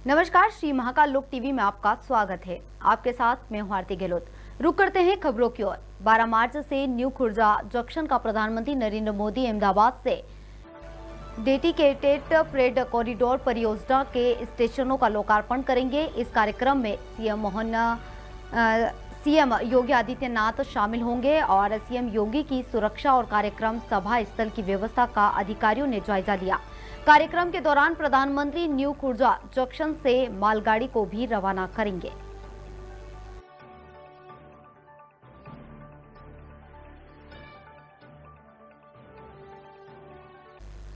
नमस्कार, श्री महाकाल लोक टीवी में आपका स्वागत है। आपके साथ मैं हूं आरती गहलोत। रुक करते हैं खबरों की ओर। 12 मार्च से न्यू खुर्जा जंक्शन का प्रधानमंत्री नरेंद्र मोदी अहमदाबाद से डेडिकेटेड फ्रेट कॉरिडोर परियोजना के स्टेशनों का लोकार्पण करेंगे। इस कार्यक्रम में सीएम योगी आदित्यनाथ शामिल होंगे और सीएम योगी की सुरक्षा और कार्यक्रम सभा स्थल की व्यवस्था का अधिकारियों ने जायजा लिया। कार्यक्रम के दौरान प्रधानमंत्री न्यू खुर्जा जंक्शन से मालगाड़ी को भी रवाना करेंगे।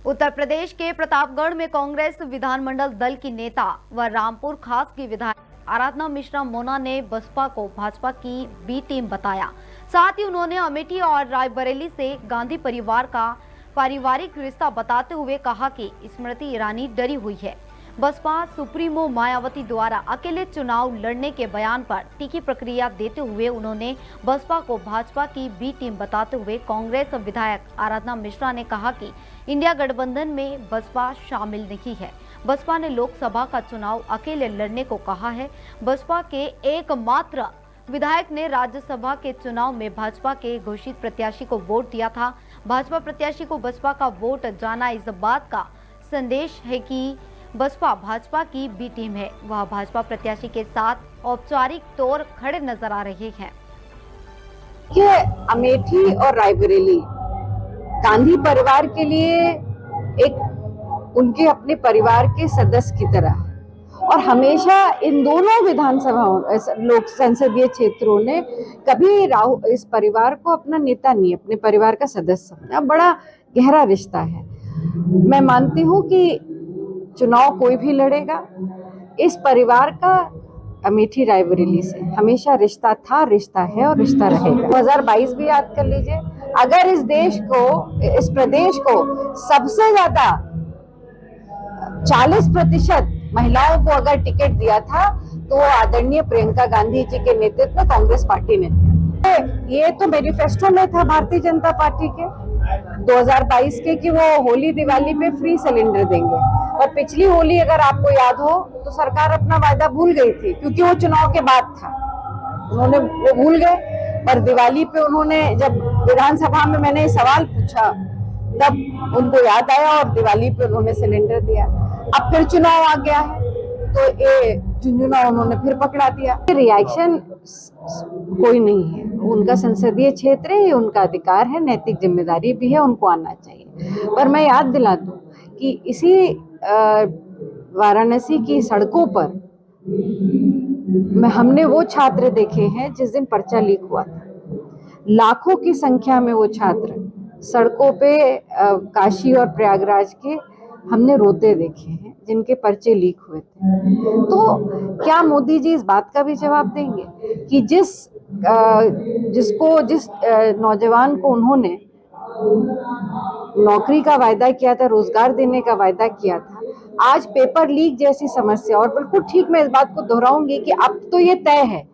उत्तर प्रदेश के प्रतापगढ़ में कांग्रेस विधानमंडल दल की नेता व रामपुर खास की विधायक आराधना मिश्रा मोना ने बसपा को भाजपा की बी टीम बताया। साथ ही उन्होंने अमेठी और रायबरेली से गांधी परिवार का पारिवारिक रिश्ता बताते हुए कहा कि स्मृति ईरानी डरी हुई है। बसपा सुप्रीमो मायावती द्वारा अकेले चुनाव लड़ने के बयान पर तीखी प्रतिक्रिया देते हुए उन्होंने बसपा को भाजपा की बी टीम बताते हुए कांग्रेस विधायक आराधना मिश्रा ने कहा कि इंडिया गठबंधन में बसपा शामिल नहीं है। बसपा ने लोकसभा का चुनाव अकेले लड़ने को कहा है। बसपा के एकमात्र विधायक ने राज्यसभा के चुनाव में भाजपा के घोषित प्रत्याशी को वोट दिया था। भाजपा प्रत्याशी को बसपा का वोट जाना इस बात का संदेश है कि बसपा भाजपा की बी टीम है। वह भाजपा प्रत्याशी के साथ औपचारिक तौर खड़े नजर आ रहे हैं। ये अमेठी और रायबरेली गांधी परिवार के लिए एक उनके अपने परिवार के सदस्य की तरह, और हमेशा इन दोनों विधानसभाओं लोक संसदीय क्षेत्रों ने कभी इस परिवार को अपना नेता नहीं, अपने परिवार का सदस्य समझा। बड़ा गहरा रिश्ता है। मैं मानती हूँ कि चुनाव कोई भी लड़ेगा, इस परिवार का अमेठी रायबरेली से हमेशा रिश्ता था, रिश्ता है और रिश्ता रहेगा। 2022 भी याद कर लीजिए, अगर इस देश को, इस प्रदेश को सबसे ज्यादा 40% महिलाओं को अगर टिकट दिया था तो आदरणीय प्रियंका गांधी जी के नेतृत्व में कांग्रेस पार्टी ने दिया। ये तो मैनिफेस्टो में था भारतीय जनता पार्टी के 2022 के कि वो होली दिवाली पे फ्री सिलेंडर देंगे, और पिछली होली अगर आपको याद हो तो सरकार अपना वायदा भूल गई थी क्योंकि वो चुनाव के बाद था। उन्होंने वो भूल गए, पर दिवाली पे उन्होंने, जब विधानसभा में मैंने सवाल पूछा तब उनको याद आया और दिवाली पे उन्होंने सिलेंडर दिया। अब फिर चुनाव आ गया है तो ये झुंझुना उन्होंने फिर पकड़ा दिया। रिएक्शन कोई नहीं है, उनका संसदीय क्षेत्र है, उनका अधिकार है, नैतिक जिम्मेदारी भी है, उनको आना चाहिए। पर मैं याद दिला दूं कि इसी वाराणसी की सड़कों पर हमने वो छात्र देखे हैं जिस दिन पर्चा लीक हुआ था। लाखों की संख्या में वो छात्र सड़कों पे काशी और प्रयागराज के हमने रोते देखे हैं जिनके पर्चे लीक हुए थे। तो क्या मोदी जी इस बात का भी जवाब देंगे कि जिस नौजवान को उन्होंने नौकरी का वायदा किया था, रोजगार देने का वायदा किया था, आज पेपर लीक जैसी समस्या। और बिल्कुल ठीक मैं इस बात को दोहराऊंगी कि अब तो ये तय है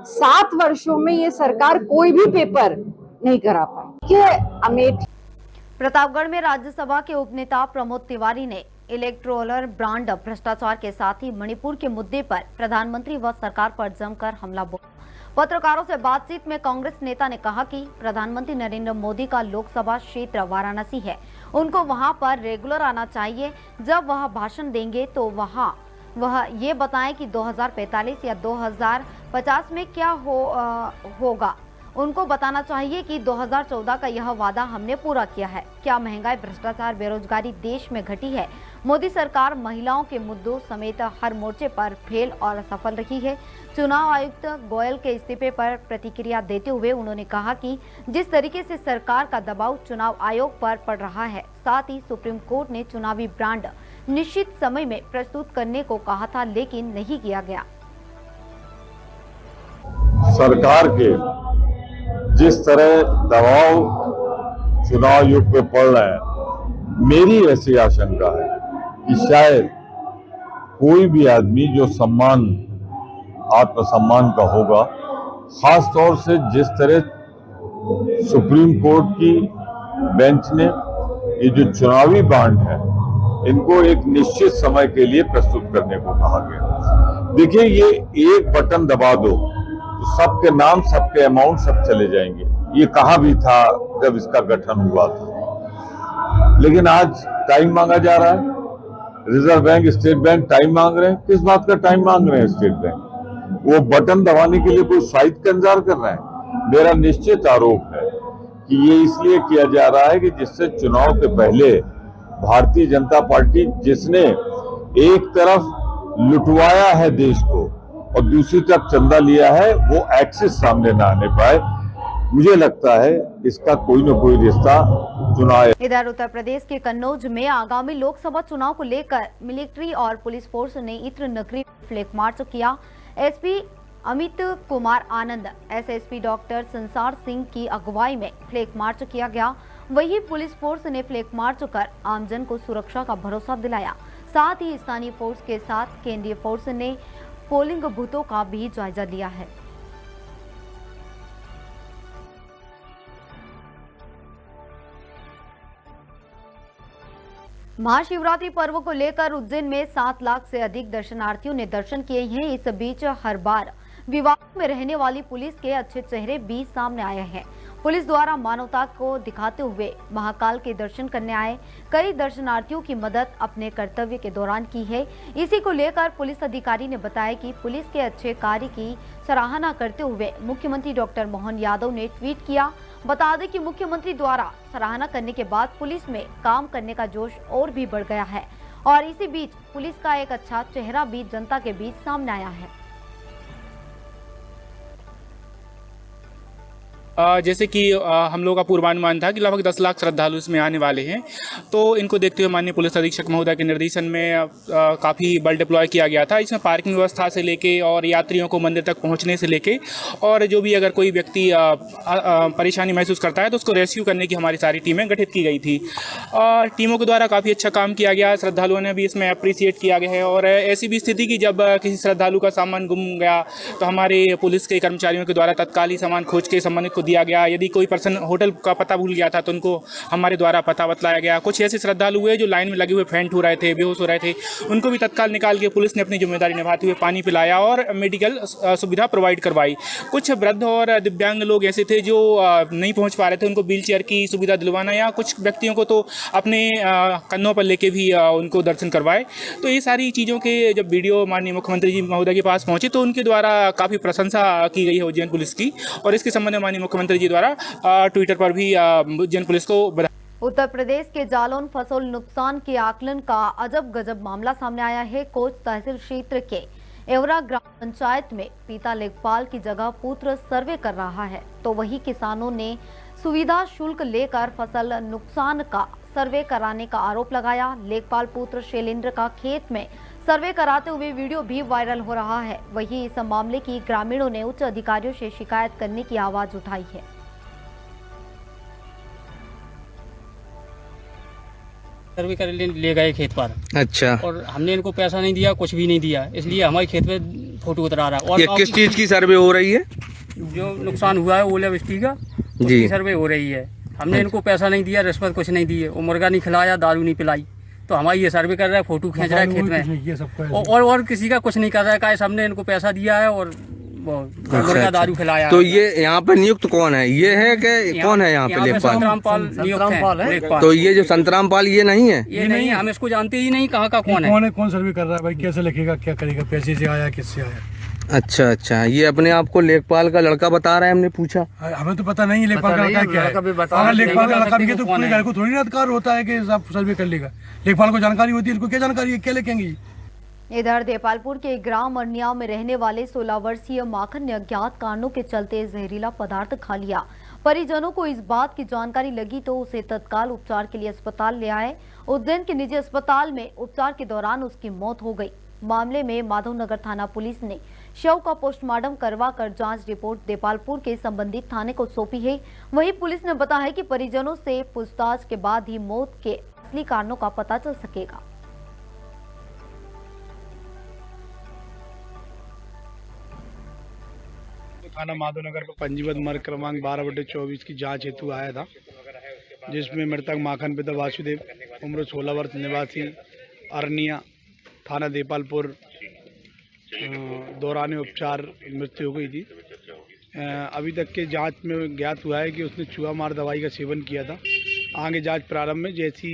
7 वर्षों में ये सरकार कोई भी पेपर नहीं करा पाई। ये अमेठी प्रतापगढ़ में राज्यसभा के उपनेता प्रमोद तिवारी ने इलेक्टोरल बॉन्ड भ्रष्टाचार के साथ ही मणिपुर के मुद्दे पर प्रधानमंत्री व सरकार पर जमकर हमला बोला। पत्रकारों से बातचीत में कांग्रेस नेता ने कहा कि प्रधानमंत्री नरेंद्र मोदी का लोकसभा क्षेत्र वाराणसी है, उनको वहां पर रेगुलर आना चाहिए। जब वह भाषण देंगे तो वह ये बताएं कि 2045 या 2050 में क्या होगा। उनको बताना चाहिए कि 2014 का यह वादा हमने पूरा किया है। क्या महंगाई, भ्रष्टाचार, बेरोजगारी देश में घटी है? मोदी सरकार महिलाओं के मुद्दों समेत हर मोर्चे पर फेल और असफल रही है। चुनाव आयुक्त गोयल के इस्तीफे पर प्रतिक्रिया देते हुए उन्होंने कहा कि जिस तरीके से सरकार का दबाव चुनाव आयोग पर पड़ रहा है, साथ ही सुप्रीम कोर्ट ने चुनावी बॉन्ड निश्चित समय में प्रस्तुत करने को कहा था, लेकिन नहीं किया गया। सरकार के जिस तरह दबाव चुनाव आयोग पे पड़ रहा है, मेरी ऐसी आशंका है कि शायद कोई भी आदमी जो आत्मसम्मान का होगा, खास तौर से जिस तरह सुप्रीम कोर्ट की बेंच ने ये जो चुनावी बॉन्ड है इनको एक निश्चित समय के लिए प्रस्तुत करने को कहा गया। देखिए, ये एक बटन दबा दो तो सबके नाम, सबके अमाउंट सब चले जाएंगे। ये कहा भी था जब इसका गठन हुआ था, लेकिन आज टाइम मांगा जा रहा है। Reserve bank, state bank time मांग रहे हैं। किस बात का टाइम मांग रहे हैं स्टेट बैंक? वो बटन दबाने के लिए कोई साइट का इंतजार कर रहे हैं? मेरा निश्चित आरोप है कि ये इसलिए किया जा रहा है कि जिससे चुनाव के पहले भारतीय जनता पार्टी, जिसने एक तरफ लुटवाया है देश को और दूसरी तरफ चंदा लिया है, वो एक्सिस सामने ना आने पाए। मुझे लगता है इसका कोई न कोई रिश्ता चुनाव। इधर उत्तर प्रदेश के कन्नौज में आगामी लोकसभा चुनाव को लेकर मिलिट्री और पुलिस फोर्स ने इत्र नगरी फ्लैग मार्च किया। SP Amit Kumar Anand, SSP doctor संसार सिंह की अगुवाई में फ्लैग मार्च किया गया। वहीं पुलिस फोर्स ने फ्लैग मार्च कर आमजन को सुरक्षा का भरोसा दिलाया। साथ ही स्थानीय फोर्स के साथ केंद्रीय फोर्स ने पोलिंग बूथों का भी जायजा लिया है। महाशिवरात्रि पर्व को लेकर उज्जैन में 7 लाख से अधिक दर्शनार्थियों ने दर्शन किए हैं। इस बीच हर बार विवाद में रहने वाली पुलिस के अच्छे चेहरे भी सामने आए हैं। पुलिस द्वारा मानवता को दिखाते हुए महाकाल के दर्शन करने आए कई दर्शनार्थियों की मदद अपने कर्तव्य के दौरान की है। इसी को लेकर पुलिस अधिकारी ने बताया कि पुलिस के अच्छे कार्य की सराहना करते हुए मुख्यमंत्री डॉक्टर मोहन यादव ने ट्वीट किया। बता दें कि मुख्यमंत्री द्वारा सराहना करने के बाद पुलिस में काम करने का जोश और भी बढ़ गया है और इसी बीच पुलिस का एक अच्छा चेहरा भी जनता के बीच सामने आया है। जैसे कि हम लोगों का पूर्वानुमान था कि लगभग 10 लाख श्रद्धालु इसमें आने वाले हैं, तो इनको देखते हुए माननीय पुलिस अधीक्षक महोदय के निर्देशन में काफ़ी बल डिप्लॉय किया गया था। इसमें पार्किंग व्यवस्था से लेके और यात्रियों को मंदिर तक पहुंचने से लेके और जो भी अगर कोई व्यक्ति परेशानी महसूस करता है तो उसको रेस्क्यू करने की हमारी सारी टीमें गठित की गई थी। टीमों के द्वारा काफ़ी अच्छा काम किया गया, श्रद्धालुओं ने भी इसमें अप्रिसिएट किया गया है। और ऐसी भी स्थिति कि जब किसी श्रद्धालु का सामान गुम गया तो हमारे पुलिस के कर्मचारियों के द्वारा तत्काल ही सामान खोज के संबंधित को दिया गया। यदि कोई पर्सन होटल का पता भूल गया था तो उनको हमारे द्वारा पता बतलाया गया। कुछ ऐसे श्रद्धालु हुए जो लाइन में लगे हुए फेंट हो रहे थे, बेहोश हो रहे थे, उनको भी तत्काल निकाल के पुलिस ने अपनी जिम्मेदारी निभाते हुए पानी पिलाया और मेडिकल सुविधा प्रोवाइड करवाई। कुछ वृद्ध और दिव्यांग लोग ऐसे थे जो नहीं पहुंच पा रहे थे, उनको व्हील चेयर की सुविधा दिलवाना या कुछ व्यक्तियों को तो अपने कंधों पर लेके भी उनको दर्शन करवाए। तो ये सारी चीज़ों के जब वीडियो माननीय मुख्यमंत्री जी महोदय के पास पहुंचे तो उनके द्वारा काफ़ी प्रशंसा की गई है उज्जैन पुलिस की और इसके संबंध में माननीय मुख्यमंत्री जी द्वारा ट्विटर पर भी उज्जैन पुलिस को उत्तर प्रदेश के जालौन फसल नुकसान के आकलन का अजब गजब मामला सामने आया है। कोच तहसील क्षेत्र के एवरा ग्राम पंचायत में पिता लेखपाल की जगह पुत्र सर्वे कर रहा है, तो वही किसानों ने सुविधा शुल्क लेकर फसल नुकसान का सर्वे कराने का आरोप लगाया। लेखपाल पुत्र शैलेंद्र का खेत में सर्वे कराते हुए वीडियो भी वायरल हो रहा है। वहीं इस मामले की ग्रामीणों ने उच्च अधिकारियों से शिकायत करने की आवाज उठाई है। सर्वे कर ले गए खेत पर। अच्छा। और हमने इनको पैसा नहीं दिया, कुछ भी नहीं दिया, इसलिए हमारे खेत पे फोटो उतरा रहा है। और ये किस चीज की सर्वे हो रही है? जो नुकसान हुआ है ओलावृष्टि का, उसकी सर्वे हो रही है। हमने इनको पैसा नहीं दिया, रिश्वत कुछ नहीं दी है, वो मुर्गा नहीं खिलाया, दारू नहीं पिलाई, तो हमारी ये सर्वे कर रहा है, फोटो खींच रहा है खेत में और किसी का कुछ नहीं कर रहा है। का हमने इनको पैसा दिया है और मुर्गा दारू खिलाया। तो ये यहाँ पे नियुक्त कौन है? ये है कि कौन है यहाँ पे लेखपाल? संतरामपाल नियुक्त है। तो ये जो संतरामपाल ये नहीं है? ये नहीं, हम इसको जानते ही नहीं कहाँ का कौन है, कौन सर्वे कर रहा है भाई, कैसे लिखेगा, क्या करेगा, पैसे से आया, किससे आया। अच्छा अच्छा, ये अपने आप को लेखपाल का लड़का बता रहा है, हमने पूछा। हमें तो पता नहीं है लेखपाल का लड़का क्या है। अगर लेखपाल का लड़का भी है तो पूरे घर को थोड़ी ना अधिकार होता है कि आप सर्वे कर लेगा। लेखपाल को जानकारी होती है, इनको क्या जानकारी है, क्या लिखेंगे। इधर देपालपुर के ग्राम अरनिया में रहने वाले 16 वर्षीय माखन ने अज्ञात कारणों के चलते जहरीला पदार्थ खा लिया। परिजनों को इस बात की जानकारी लगी तो उसे तत्काल उपचार के लिए अस्पताल ले आए। उज्जैन के निजी अस्पताल में उपचार के दौरान उसकी मौत हो गई। मामले में माधवनगर थाना पुलिस ने शव का पोस्टमार्टम करवाकर जांच रिपोर्ट देपालपुर के संबंधित थाने को सौंपी है। वहीं पुलिस ने बताया है कि परिजनों से पूछताछ के बाद ही मौत के असली कारणों का पता चल सकेगा। थाना माधवनगर पर पंजीबद्ध मर्ग क्रमांक 12/24 की जांच हेतु आया था, जिसमें मृतक माखन पिता वासुदेव उम्र 16 वर्ष निवासी अरनिया थाना देपालपुर दौरान उपचार मृत्यु हो गई थी। अभी तक के जांच में ज्ञात हुआ है कि उसने चूहा मार दवाई का सेवन किया था। आगे जांच प्रारंभ में जैसी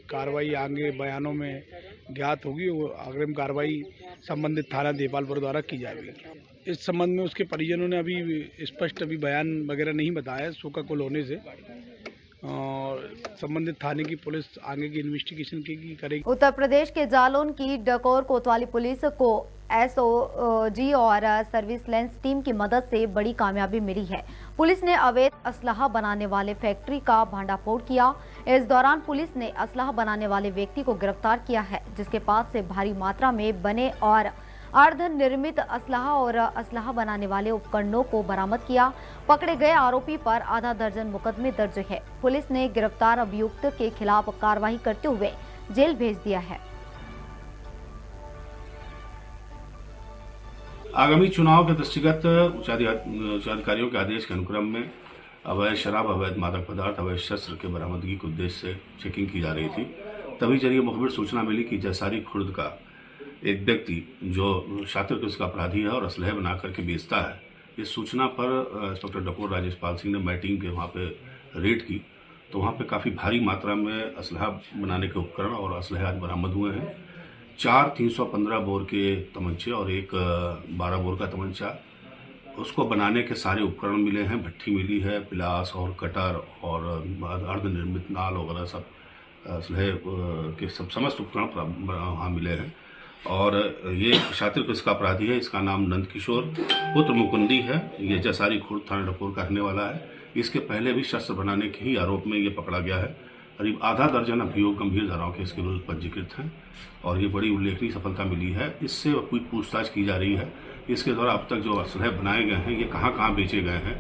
कार्रवाई आगे बयानों में ज्ञात होगी वो अग्रिम कार्रवाई संबंधित थाना देपालपुर द्वारा की जाएगी। इस संबंध में उसके परिजनों ने अभी स्पष्ट बयान वगैरह नहीं बताया शोकाकुल होने से, और संबंधित थाने की पुलिस आगे की इन्वेस्टिगेशन की करेगी। उत्तर प्रदेश के जालौन की डकोर कोतवाली पुलिस को एसओजी और सर्विसलेंस टीम की मदद से बड़ी कामयाबी मिली है। पुलिस ने अवैध असलहा बनाने वाले फैक्ट्री का भांडाफोड़ किया। इस दौरान पुलिस ने असलहा बनाने वाले व्यक्ति को गिरफ्तार किया है, जिसके पास से भारी मात्रा में बने और अर्धनिर्मित असलहा और असलहा बनाने वाले उपकरणों को बरामद किया। पकड़े गए आरोपी पर आधा दर्जन मुकदमे दर्ज है। पुलिस ने गिरफ्तार अभियुक्त के खिलाफ कार्रवाई करते हुए जेल भेज दिया है। आगामी चुनाव के दृष्टिगत उच्चाधिकारियों के आदेश के अनुक्रम में अवैध शराब, अवैध मादक पदार्थ, अवैध शस्त्र के बरामदगी के उद्देश्य से चेकिंग की जा रही थी। तभी जरिए मुखबिर सूचना मिली कि जैसारी खुर्द का एक व्यक्ति जो शातिर किस्म का अपराधी है और असलहे बना करके बेचता है, इस सूचना पर इंस्पेक्टर डकोर राजेश पाल सिंह ने मैं टीम के वहाँ पे रेड की, तो वहाँ पे काफ़ी भारी मात्रा में असलहा बनाने के उपकरण और असलहे आज बरामद हुए हैं। 4 315 बोर के तमंचे और एक 12 बोर का तमंचा, उसको बनाने के सारे उपकरण मिले हैं। भट्ठी मिली है, पिलास और कटर और अर्धनिर्मित नाल वगैरह सब असलहे के सब समस्त उपकरण वहाँ मिले हैं। और ये शातिर किसका अपराधी है, इसका नाम नंद किशोर पुत्र मुकुंदी है। ये जैसारी खुर्द थाना डकोर का रहने वाला है। इसके पहले भी शस्त्र बनाने के ही आरोप में ये पकड़ा गया है। करीब आधा दर्जन अभियोग गंभीर धाराओं के इसके विरुद्ध पंजीकृत हैं और ये बड़ी उल्लेखनीय सफलता मिली है। इससे कोई पूछताछ की जा रही है। इसके द्वारा अब तक जो असलहे बनाए गए हैं ये कहाँ कहाँ बेचे गए हैं,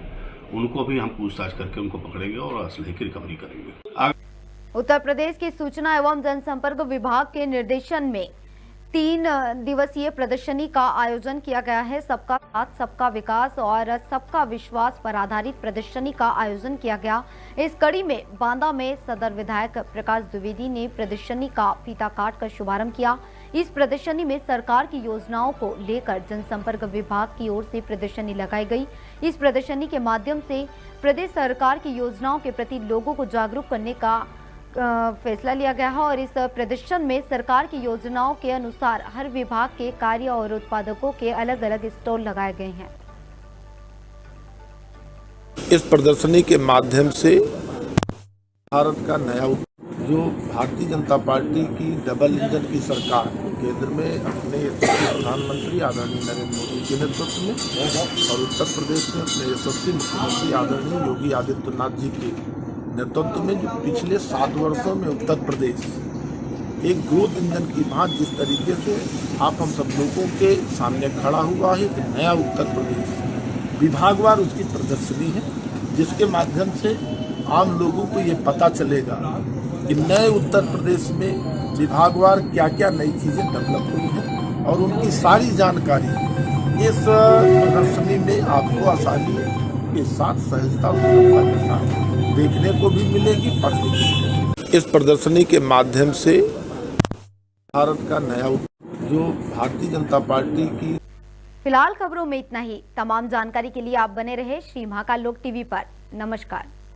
उनको भी हम पूछताछ करके उनको पकड़ेंगे और असलहे की रिकवरी करेंगे। उत्तर प्रदेश के सूचना एवं जनसंपर्क विभाग के निर्देशन में 3 दिवसीय प्रदर्शनी का आयोजन किया गया है। सबका साथ, सबका विकास और सबका विश्वास पर आधारित प्रदर्शनी का आयोजन किया गया। इस कड़ी में बांदा में सदर विधायक प्रकाश द्विवेदी ने प्रदर्शनी का फीता काट कर शुभारंभ किया। इस प्रदर्शनी में सरकार की योजनाओं को लेकर जनसंपर्क विभाग की ओर से प्रदर्शनी लगाई गई। इस प्रदर्शनी के माध्यम से प्रदेश सरकार की योजनाओं के प्रति लोगों को जागरूक करने का फैसला लिया गया है और इस प्रदर्शन में सरकार की योजनाओं के अनुसार हर विभाग के कार्य और उत्पादकों के अलग अलग स्टॉल लगाए गए हैं। इस प्रदर्शनी के माध्यम से भारत का नया जो भारतीय जनता पार्टी की डबल इंजन की सरकार केंद्र में अपने प्रधानमंत्री आदरणीय नरेंद्र मोदी के नेतृत्व में और उत्तर प्रदेश में अपने यशस्वी मुख्यमंत्री आदरणीय योगी आदित्यनाथ जी के नेतृत्व में जो पिछले 7 वर्षों में उत्तर प्रदेश एक ग्रोथ इंजन की भांति जिस तरीके से आप हम सब लोगों के सामने खड़ा हुआ है, एक नया उत्तर प्रदेश विभागवार उसकी प्रदर्शनी है, जिसके माध्यम से आम लोगों को ये पता चलेगा कि नए उत्तर प्रदेश में विभागवार क्या क्या नई चीज़ें डेवलप हुई हैं और उनकी सारी जानकारी इस प्रदर्शनी में आपको आसानी के साथ, सहजता और सुलभता के साथ देखने को भी मिलेगी, पढ़ने को मिलेगी। इस प्रदर्शनी के माध्यम से भारत का नया जो भारतीय जनता पार्टी की। फिलहाल खबरों में इतना ही। तमाम जानकारी के लिए आप बने रहे श्री महाकाल लोक टीवी पर। नमस्कार।